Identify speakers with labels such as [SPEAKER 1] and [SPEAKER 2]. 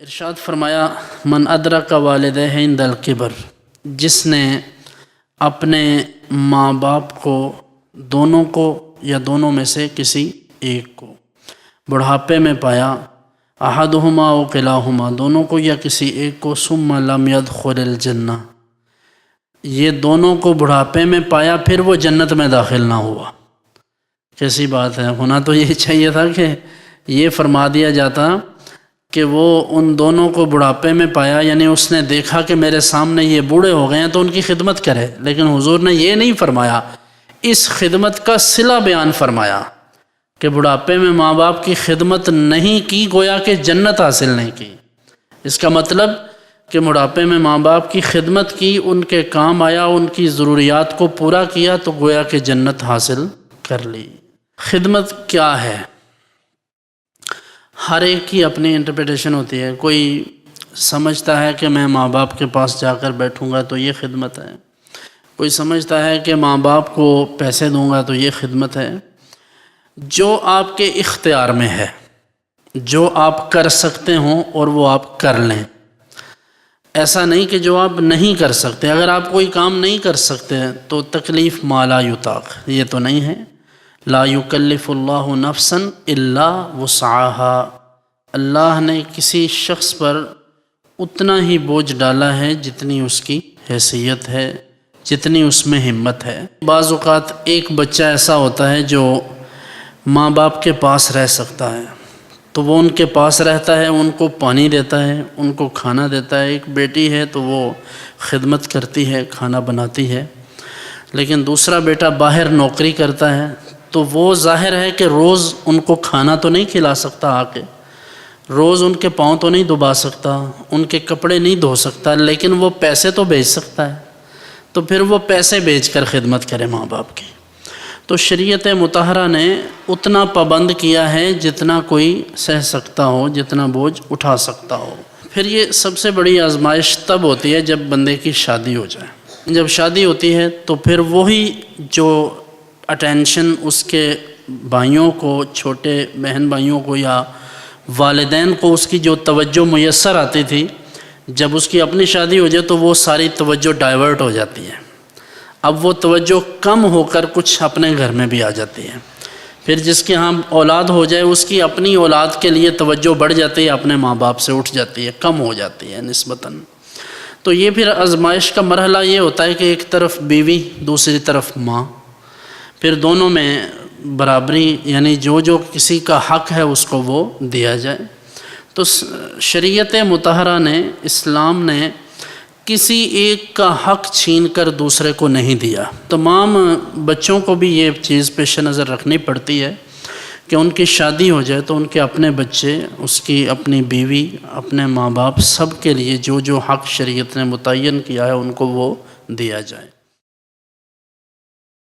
[SPEAKER 1] ارشاد فرمایا من ادرک والدیہ عند الکبر، جس نے اپنے ماں باپ کو، دونوں کو یا دونوں میں سے کسی ایک کو بڑھاپے میں پایا، احدہما و کلاہما، دونوں کو یا کسی ایک کو، ثم لم يدخل الجنہ، یہ دونوں کو بڑھاپے میں پایا پھر وہ جنت میں داخل نہ ہوا۔ کیسی بات ہے، ہونا تو یہ چاہیے تھا کہ یہ فرما دیا جاتا کہ وہ ان دونوں کو بڑھاپے میں پایا، یعنی اس نے دیکھا کہ میرے سامنے یہ بوڑھے ہو گئے ہیں تو ان کی خدمت کرے، لیکن حضور نے یہ نہیں فرمایا، اس خدمت کا صلہ بیان فرمایا کہ بڑھاپے میں ماں باپ کی خدمت نہیں کی گویا کہ جنت حاصل نہیں کی۔ اس کا مطلب کہ بڑھاپے میں ماں باپ کی خدمت کی، ان کے کام آیا، ان کی ضروریات کو پورا کیا تو گویا کہ جنت حاصل کر لی۔ خدمت کیا ہے؟ ہر ایک کی اپنی انٹرپریٹیشن ہوتی ہے۔ کوئی سمجھتا ہے کہ میں ماں باپ کے پاس جا کر بیٹھوں گا تو یہ خدمت ہے، کوئی سمجھتا ہے کہ ماں باپ کو پیسے دوں گا تو یہ خدمت ہے۔ جو آپ کے اختیار میں ہے، جو آپ کر سکتے ہوں اور وہ آپ کر لیں، ایسا نہیں کہ جو آپ نہیں کر سکتے۔ اگر آپ کوئی کام نہیں کر سکتے تو تکلیف ما لا یطاق، یہ تو نہیں ہے۔ لا یکلف اللہ نفسا الا وسعها، اللہ نے کسی شخص پر اتنا ہی بوجھ ڈالا ہے جتنی اس کی حیثیت ہے، جتنی اس میں ہمت ہے۔ بعض اوقات ایک بچہ ایسا ہوتا ہے جو ماں باپ کے پاس رہ سکتا ہے تو وہ ان کے پاس رہتا ہے، ان کو پانی دیتا ہے، ان کو کھانا دیتا ہے۔ ایک بیٹی ہے تو وہ خدمت کرتی ہے، کھانا بناتی ہے۔ لیکن دوسرا بیٹا باہر نوکری کرتا ہے تو وہ ظاہر ہے کہ روز ان کو کھانا تو نہیں کھلا سکتا، آ کے روز ان کے پاؤں تو نہیں دبا سکتا، ان کے کپڑے نہیں دھو سکتا، لیکن وہ پیسے تو بھیج سکتا ہے، تو پھر وہ پیسے بھیج کر خدمت کرے ماں باپ کی۔ تو شریعت مطہرہ نے اتنا پابند کیا ہے جتنا کوئی سہ سکتا ہو، جتنا بوجھ اٹھا سکتا ہو۔ پھر یہ سب سے بڑی آزمائش تب ہوتی ہے جب بندے کی شادی ہو جائے۔ جب شادی ہوتی ہے تو پھر وہی جو اٹینشن اس کے بھائیوں کو، چھوٹے بہن بھائیوں کو یا والدین کو اس کی جو توجہ میسر آتی تھی، جب اس کی اپنی شادی ہو جائے تو وہ ساری توجہ ڈائیورٹ ہو جاتی ہے۔ اب وہ توجہ کم ہو کر کچھ اپنے گھر میں بھی آ جاتی ہے۔ پھر جس کے ہاں اولاد ہو جائے اس کی اپنی اولاد کے لیے توجہ بڑھ جاتی ہے، اپنے ماں باپ سے اٹھ جاتی ہے، کم ہو جاتی ہے نسبتاً۔ تو یہ پھر آزمائش کا مرحلہ یہ ہوتا ہے کہ ایک طرف بیوی، دوسری طرف ماں، پھر دونوں میں برابری، یعنی جو کسی کا حق ہے اس کو وہ دیا جائے۔ تو شریعت مطہرہ نے، اسلام نے کسی ایک کا حق چھین کر دوسرے کو نہیں دیا۔ تمام بچوں کو بھی یہ چیز پیش نظر رکھنی پڑتی ہے کہ ان کی شادی ہو جائے تو ان کے اپنے بچے، اس کی اپنی بیوی، اپنے ماں باپ، سب کے لیے جو حق شریعت نے متعین کیا ہے ان کو وہ دیا جائے۔